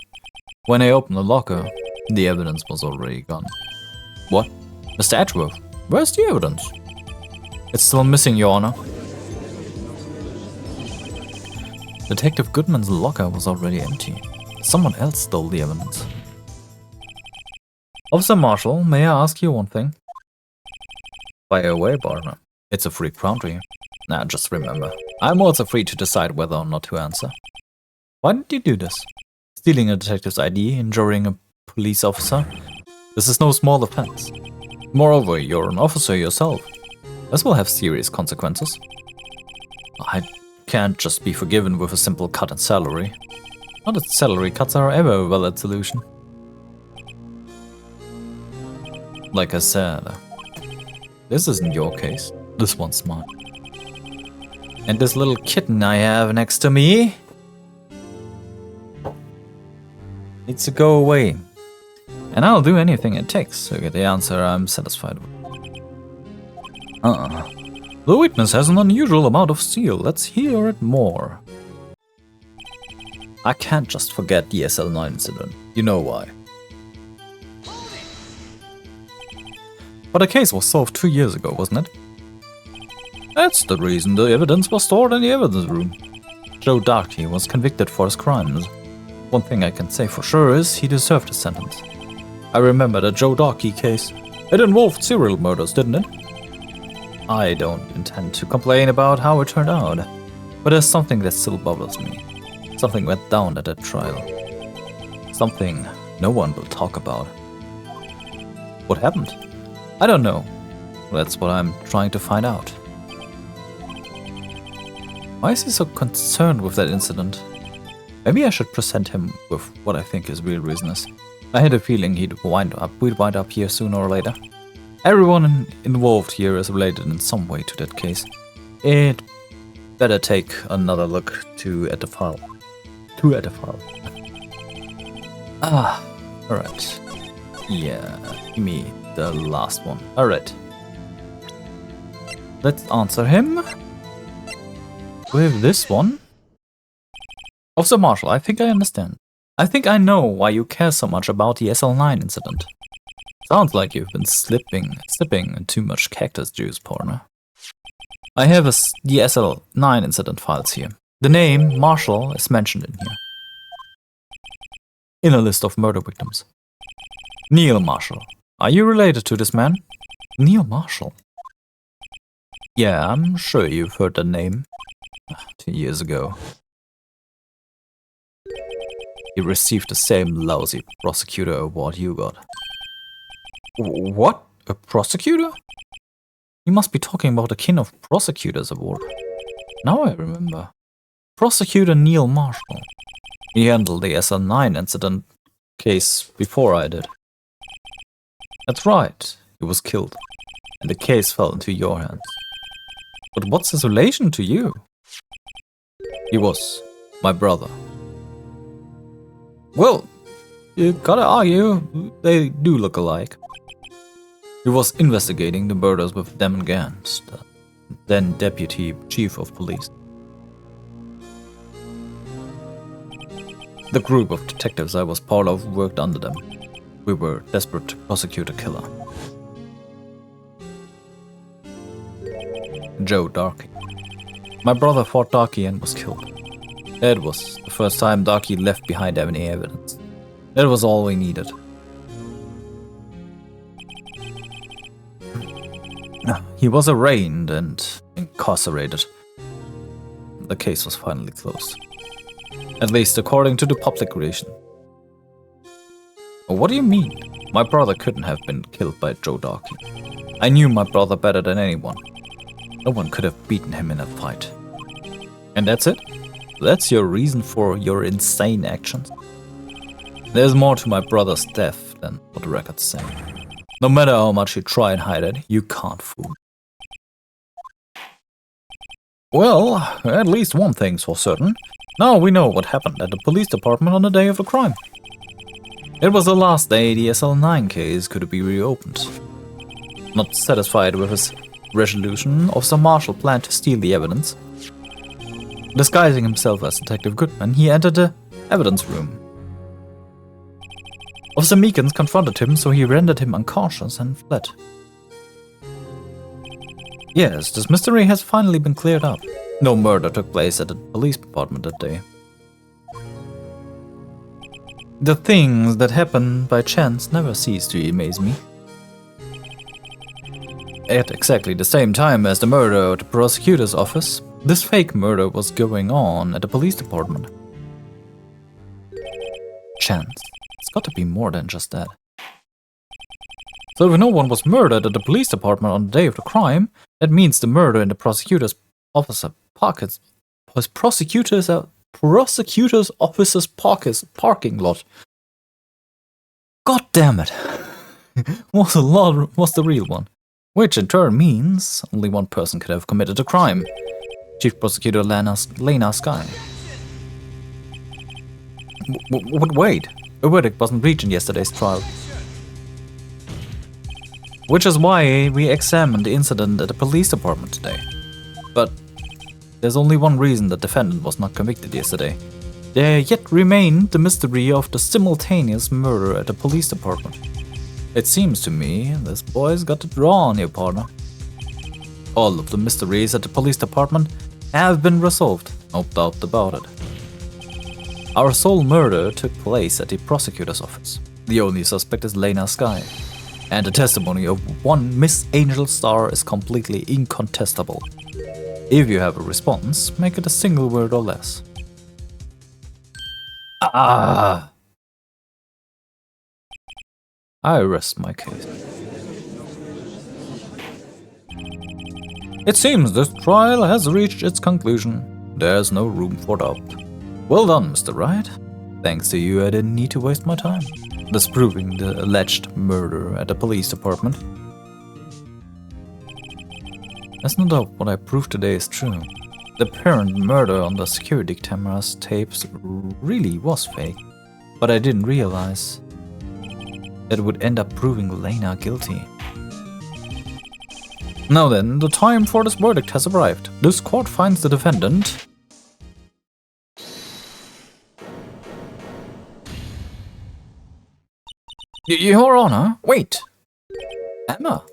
When I opened the locker, the evidence was already gone. What? Mr. Edgeworth, where's the evidence? It's still missing, Your Honor. Detective Goodman's locker was already empty. Someone else stole the evidence. Officer Marshall, may I ask you one thing? Fire away, partner. It's a free country. Now, just remember, I'm also free to decide whether or not to answer. Why did you do this? Stealing a detective's ID, injuring a police officer? This is no small offense. Moreover, you're an officer yourself. This will have serious consequences. I can't just be forgiven with a simple cut in salary. Not that salary cuts are ever a valid solution. Like I said, this isn't your case. This one's mine. And this little kitten I have next to me needs to go away. And I'll do anything it takes to get the answer I'm satisfied with. The witness has an unusual amount of zeal. Let's hear it more. I can't just forget the SL9 incident. You know why. But the case was solved 2 years ago, wasn't it? That's the reason the evidence was stored in the evidence room. Joe Darkey was convicted for his crimes. One thing I can say for sure is he deserved a sentence. I remember the Joe Darkey case. It involved serial murders, didn't it? I don't intend to complain about how it turned out, but there's something that still bothers me. Something went down at that trial. Something no one will talk about. What happened? I don't know. That's what I'm trying to find out. Why is he so concerned with that incident? Maybe I should present him with what I think his real reason is. I had a feeling we'd wind up here sooner or later. Everyone involved here is related in some way to that case. It better take another look at the file. Alright. Yeah, give me the last one. Alright. Let's answer him with this one. Officer Marshall, I think I understand. I think I know why you care so much about the SL9 incident. Sounds like you've been sipping too much cactus juice, partner. I have the SL9 incident files here. The name Marshall is mentioned in here. In a list of murder victims. Neil Marshall. Are you related to this man? Neil Marshall? Yeah, I'm sure you've heard the name. 2 years ago. He received the same lousy prosecutor award you got. What? A prosecutor? You must be talking about the King of Prosecutors award. Now I remember. Prosecutor Neil Marshall. He handled the SL9 incident case before I did. That's right. He was killed. And the case fell into your hands. But what's his relation to you? He was my brother. Well, you gotta argue, they do look alike. He was investigating the murders with Damon Gant, the then Deputy Chief of Police. The group of detectives I was part of worked under them. We were desperate to prosecute a killer. Joe Darkey. My brother fought Darkey and was killed. That was the first time Darkey left behind any evidence. That was all we needed. He was arraigned and incarcerated. The case was finally closed. At least according to the public relation. What do you mean? My brother couldn't have been killed by Joe Darky. I knew my brother better than anyone. No one could have beaten him in a fight. And that's it? That's your reason for your insane actions? There's more to my brother's death than what the records say. No matter how much you try and hide it, you can't fool. Well, at least one thing's for certain. Now we know what happened at the police department on the day of the crime. It was the last day the SL9 case could be reopened. Not satisfied with his resolution, Officer Marshall planned to steal the evidence. Disguising himself as Detective Goodman, he entered the evidence room. Officer Meekins confronted him, so he rendered him unconscious and fled. Yes, this mystery has finally been cleared up. No murder took place at the police department that day. The things that happen by chance never cease to amaze me. At exactly the same time as the murder at the prosecutor's office, this fake murder was going on at the police department. Chance. It's got to be more than just that. So if no one was murdered at the police department on the day of the crime, that means the murder in the prosecutor's officer's pockets was prosecutor's officer's parking lot. God damn it! was the real one, which in turn means only one person could have committed the crime. Chief Prosecutor Lena Sky. Wait, a verdict wasn't reached in yesterday's trial. Which is why we examined the incident at the police department today. But there's only one reason the defendant was not convicted yesterday. There yet remained the mystery of the simultaneous murder at the police department. It seems to me this boy's got the draw on you, partner. All of the mysteries at the police department have been resolved, no doubt about it. Our sole murder took place at the prosecutor's office. The only suspect is Lena Sky. And the testimony of one Miss Angel Star is completely incontestable. If you have a response, make it a single word or less. I rest my case. It seems this trial has reached its conclusion. There's no room for doubt. Well done, Mr. Wright. Thanks to you, I didn't need to waste my time disproving the alleged murder at the police department. There's no doubt what I proved today is true. The apparent murder on the security cameras tapes really was fake, but I didn't realize that it would end up proving Lena guilty. Now then, the time for this verdict has arrived. This court finds the defendant Your Honor, wait! Emma!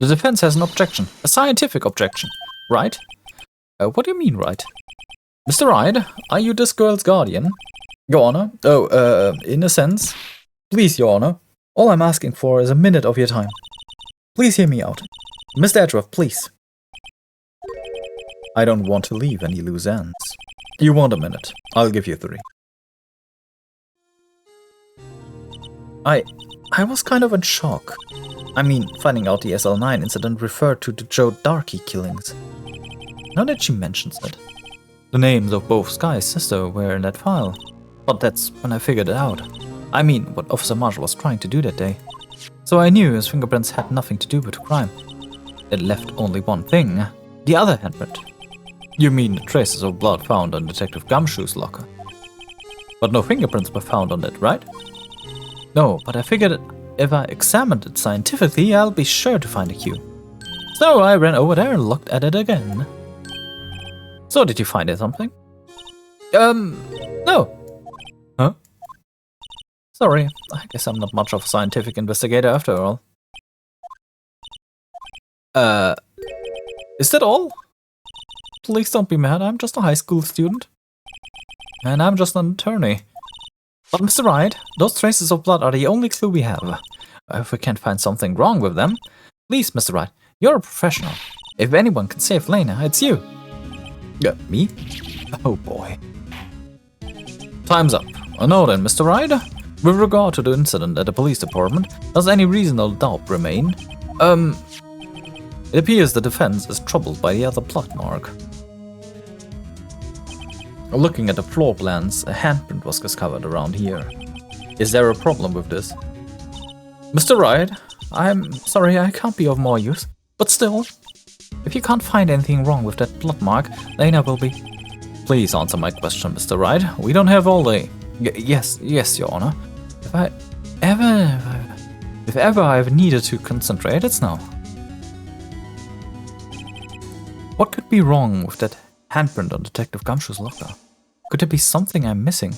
The defense has an objection. A scientific objection. Right? What do you mean, right? Mr. Wright, are you this girl's guardian? Your Honor? In a sense. Please, Your Honor. All I'm asking for is a minute of your time. Please hear me out. Mr. Edgeworth, please. I don't want to leave any loose ends. You want a minute. I'll give you 3. I was kind of in shock. I mean, finding out the SL9 incident referred to the Joe Darky killings. Now that she mentions it. The names of both Sky's sisters were in that file. But that's when I figured it out. I mean, what Officer Marshall was trying to do that day. So I knew his fingerprints had nothing to do with the crime. It left only one thing. The other handprint. You mean the traces of blood found on Detective Gumshoe's locker. But no fingerprints were found on it, right? No, but I figured if I examined it scientifically, I'll be sure to find a cue. So I ran over there and looked at it again. So did you find something? No. Huh? Sorry, I guess I'm not much of a scientific investigator after all. Is that all? Please don't be mad, I'm just a high school student. And I'm just an attorney. But Mr. Wright, those traces of blood are the only clue we have. If we can't find something wrong with them, please, Mr. Wright, You're a professional. If anyone can save Lena, it's you. Me? Oh boy. Time's up. Now then, Mr. Wright. With regard to the incident at the police department, does any reasonable doubt remain? It appears the defense is troubled by the other blood mark. Looking at the floor plans, a handprint was discovered around here. Is there a problem with this? Mr. Wright, I'm sorry I can't be of more use, but still, if you can't find anything wrong with that blood mark, Lena will be... Please answer my question, Mr. Wright. We don't have all day. Yes, Your Honor. If ever I've needed to concentrate, it's now. What could be wrong with that handprint on Detective Gumshoe's locker? Could there be something I'm missing?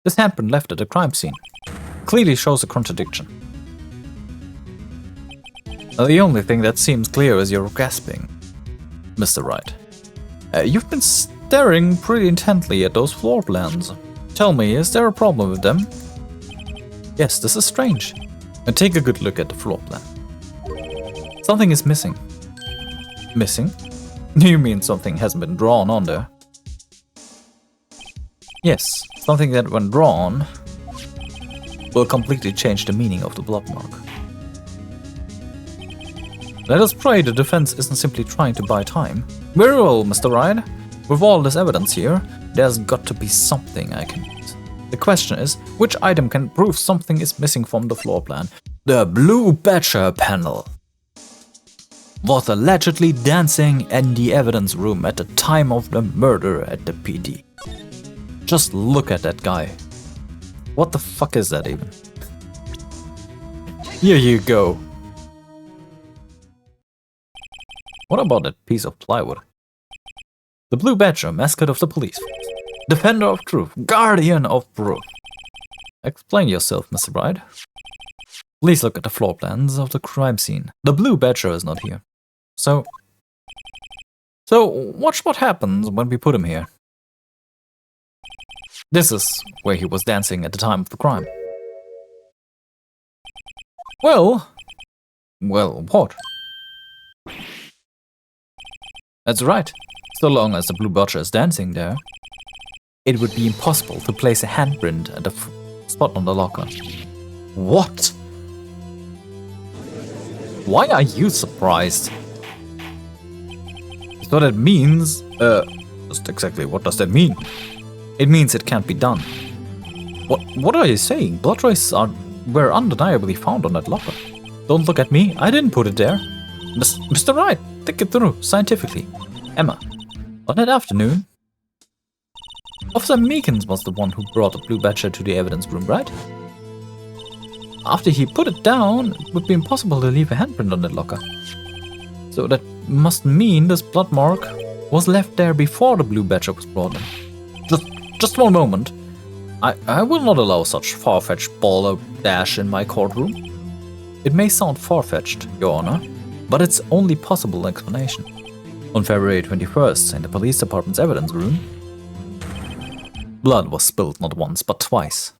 This handprint left at the crime scene clearly shows a contradiction. The only thing that seems clear is your gasping, Mr. Wright. You've been staring pretty intently at those floor plans. Tell me, is there a problem with them? Yes, this is strange. Take a good look at the floor plan. Something is missing. Missing? You mean something hasn't been drawn on there? Yes, something that when drawn will completely change the meaning of the blood mark. Let us pray the defense isn't simply trying to buy time. Very well, Mr. Wright. With all this evidence here, there's got to be something I can use. The question is, which item can prove something is missing from the floor plan? The Blue Badger panel was allegedly dancing in the evidence room at the time of the murder at the PD. Just look at that guy. What the fuck is that even? Here you go. What about that piece of plywood? The Blue Badger, mascot of the police force. Defender of truth, guardian of proof. Explain yourself, Mr. Wright. Please look at the floor plans of the crime scene. The Blue Badger is not here. So watch what happens when we put him here. This is where he was dancing at the time of the crime. Well, what? That's right. So long as the Blue Badger is dancing there, it would be impossible to place a handprint at the spot on the locker. What? Why are you surprised? So that means... just exactly what does that mean? It means it can't be done. What are you saying? Blood traces were undeniably found on that locker. Don't look at me, I didn't put it there. Mr. Wright, think it through, scientifically. Emma, on that afternoon, Officer Meekins was the one who brought the Blue Badger to the evidence room, right? After he put it down, it would be impossible to leave a handprint on that locker. So that must mean this blood mark was left there before the Blue Badger was brought in. Just one moment. I will not allow such far-fetched balderdash in my courtroom. It may sound far-fetched, Your Honor, but it's only possible explanation. On February 21st, in the police department's evidence room, blood was spilled not once, but twice.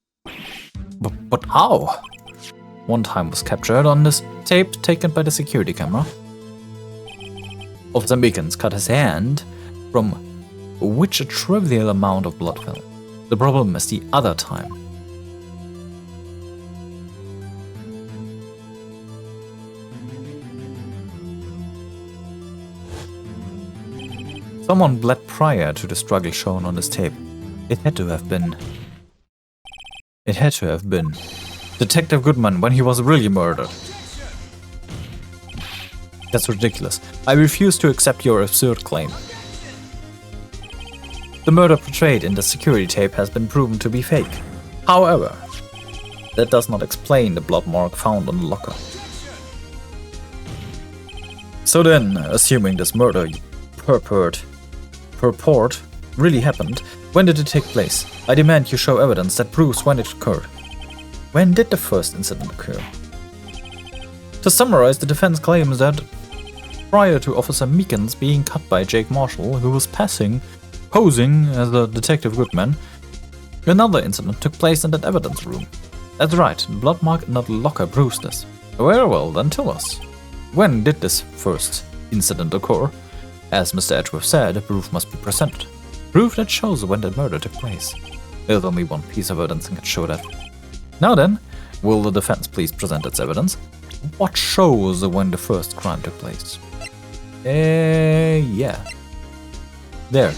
But how? One time was captured on this tape taken by the security camera. Officer Meekins cut his hand, from which a trivial amount of blood fell. The problem is the other time. Someone bled prior to the struggle shown on this tape. It had to have been Detective Goodman when he was really murdered. That's ridiculous. I refuse to accept your absurd claim. The murder portrayed in the security tape has been proven to be fake. However, that does not explain the blood mark found on the locker. So then, assuming this murder purport really happened, when did it take place? I demand you show evidence that proves when it occurred. When did the first incident occur? To summarize, the defense claims that prior to Officer Meekins being cut by Jake Marshall, who was posing as a Detective Goodman, another incident took place in that evidence room. That's right, the blood mark in the locker proves this. Very well, then tell us. When did this first incident occur? As Mr. Edgeworth said, proof must be presented. Proof that shows when the murder took place. There's only one piece of evidence that can show that. Now then, will the defense please present its evidence? What shows when the first crime took place? Yeah. There.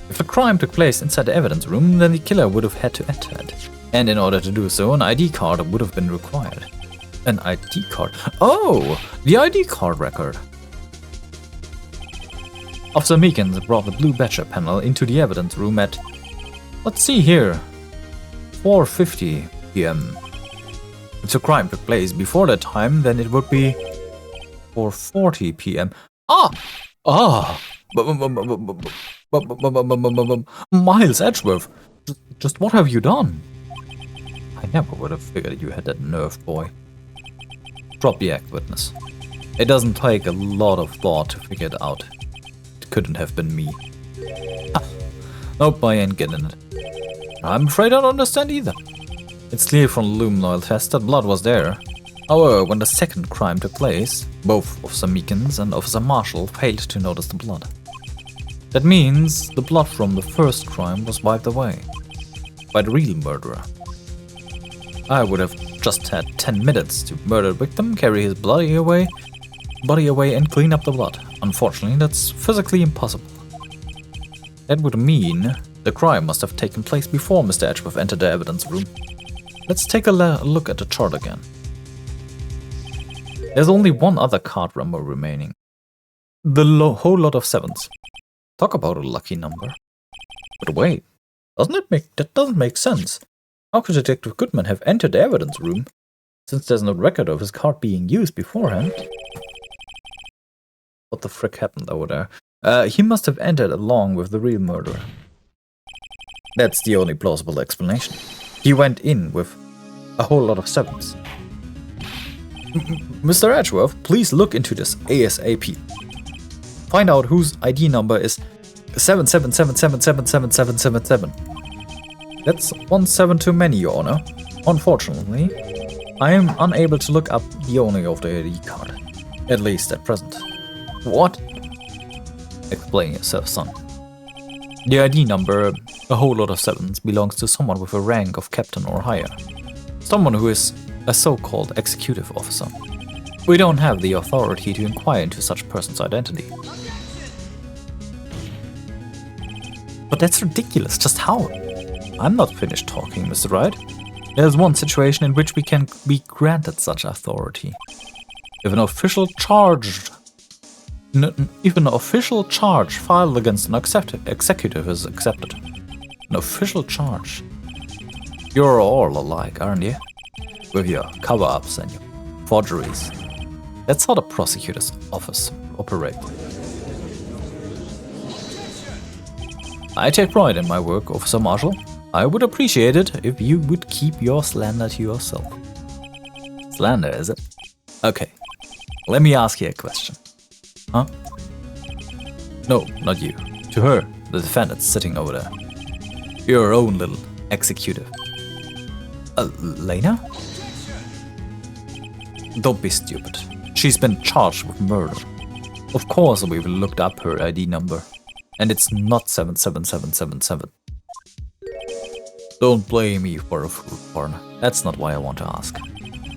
If the crime took place inside the evidence room, then the killer would have had to enter it. And in order to do so, an ID card would have been required. An ID card? Oh! The ID card record! Officer Meekins brought the blue badger panel into the evidence room at, let's see here, 4:50 p.m. If the crime took place before that time, then it would be 4:40 p.m. Miles Edgeworth, just what have you done? I never would have figured you had that nerve, boy. Drop the act, witness. It doesn't take a lot of thought to figure it out. It couldn't have been me. Nope, I ain't getting it. I'm afraid I don't understand either. It's clear from the lumen oil test that blood was there. However, when the second crime took place, both Officer Meekins and Officer Marshall failed to notice the blood. That means the blood from the first crime was wiped away by the real murderer. I would have just had 10 minutes to murder the victim, carry his body away and clean up the blood. Unfortunately, that's physically impossible. That would mean the crime must have taken place before Mr. Edgeworth entered the evidence room. Let's take a look at the chart again. There's only one other card number remaining. The whole lot of 7s. Talk about a lucky number. But wait, that doesn't make sense. How could Detective Goodman have entered the evidence room, since there's no record of his card being used beforehand? What the frick happened over there? He must have entered along with the real murderer. That's the only plausible explanation. He went in with a whole lot of 7s. Mr. Edgeworth, please look into this ASAP. Find out whose ID number is 7777777777. That's 1 7 too many, Your Honor. Unfortunately, I am unable to look up the owner of the ID card. At least at present. What? Explain yourself, son. The ID number, a whole lot of 7s, belongs to someone with a rank of captain or higher. Someone who is a so-called executive officer. We don't have the authority to inquire into such a person's identity. But that's ridiculous, just how? I'm not finished talking, Mr. Wright. There's one situation in which we can be granted such authority. If an official charge filed against an executive is accepted. An official charge. You're all alike, aren't you? With your cover-ups and your forgeries. That's how the prosecutor's office operates. I take pride in my work, Officer Marshall. I would appreciate it if you would keep your slander to yourself. Slander, is it? Okay, let me ask you a question. Huh? No, not you. To her, the defendant sitting over there. Your own little executive. Lena? Don't be stupid. She's been charged with murder. Of course we've looked up her ID number. And it's not 77777. Don't blame me for a fool, partner. That's not why I want to ask.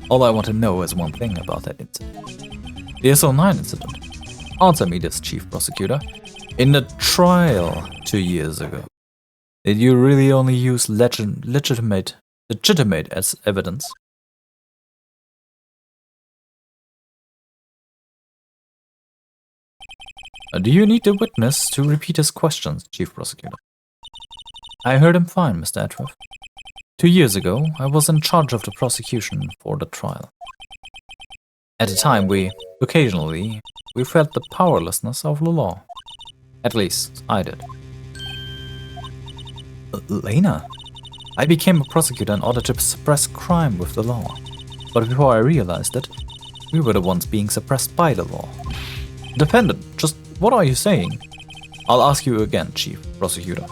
All I want to know is one thing about that incident. The SO9 incident. Answer me this, Chief Prosecutor. In the trial 2 years ago, did you really only use legitimate as evidence? Do you need the witness to repeat his questions, Chief Prosecutor? I heard him fine, Mr. Edgeworth. 2 years ago, I was in charge of the prosecution for the trial. At the time, occasionally, we felt the powerlessness of the law. At least, I did. Lena? I became a prosecutor in order to suppress crime with the law. But before I realized it, we were the ones being suppressed by the law. Defendant, just what are you saying? I'll ask you again, Chief Prosecutor.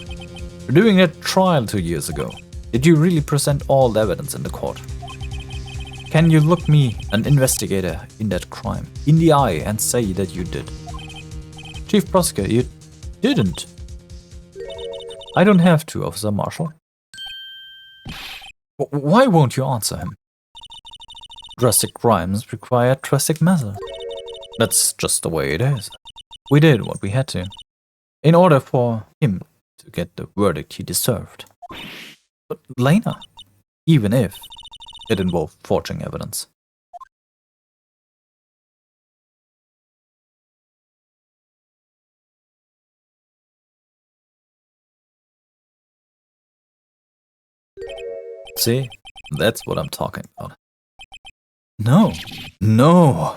During that trial 2 years ago, Did you really present all the evidence in the court? Can you look me, an investigator in that crime, in the eye and say that you did? Chief Prosecutor, you didn't. I don't have to, Officer Marshall. Why won't you answer him? Drastic crimes require drastic measures. That's just the way it is. We did what we had to, in order for him to get the verdict he deserved. But Lena, even if it involved forging evidence. See, that's what I'm talking about. No, no.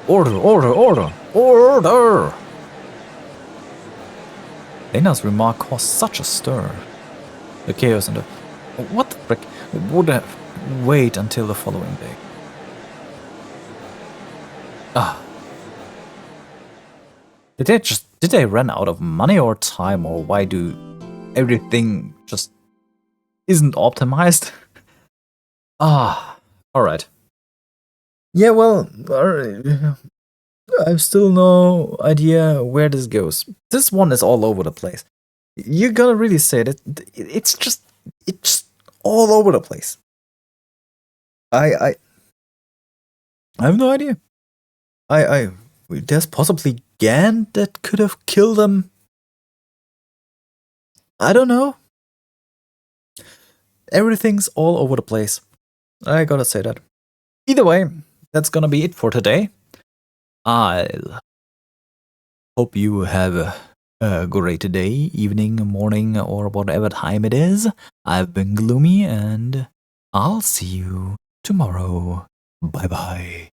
Order, order, order, order! Lena's remark caused such a stir. The chaos and the... What the frick would have... Wait until the following day. Did they run out of money or time, or why do everything just isn't optimized? Alright. Yeah, well, I have still no idea where this goes. This one is all over the place. You gotta really say that it's just all over the place. I have no idea. There's possibly Gan that could have killed them. I don't know. Everything's all over the place. I gotta say that. Either way, that's gonna be it for today. I'll hope you have a great day, evening, morning, or whatever time it is. I've been Gloomy, and I'll see you tomorrow. Bye-bye.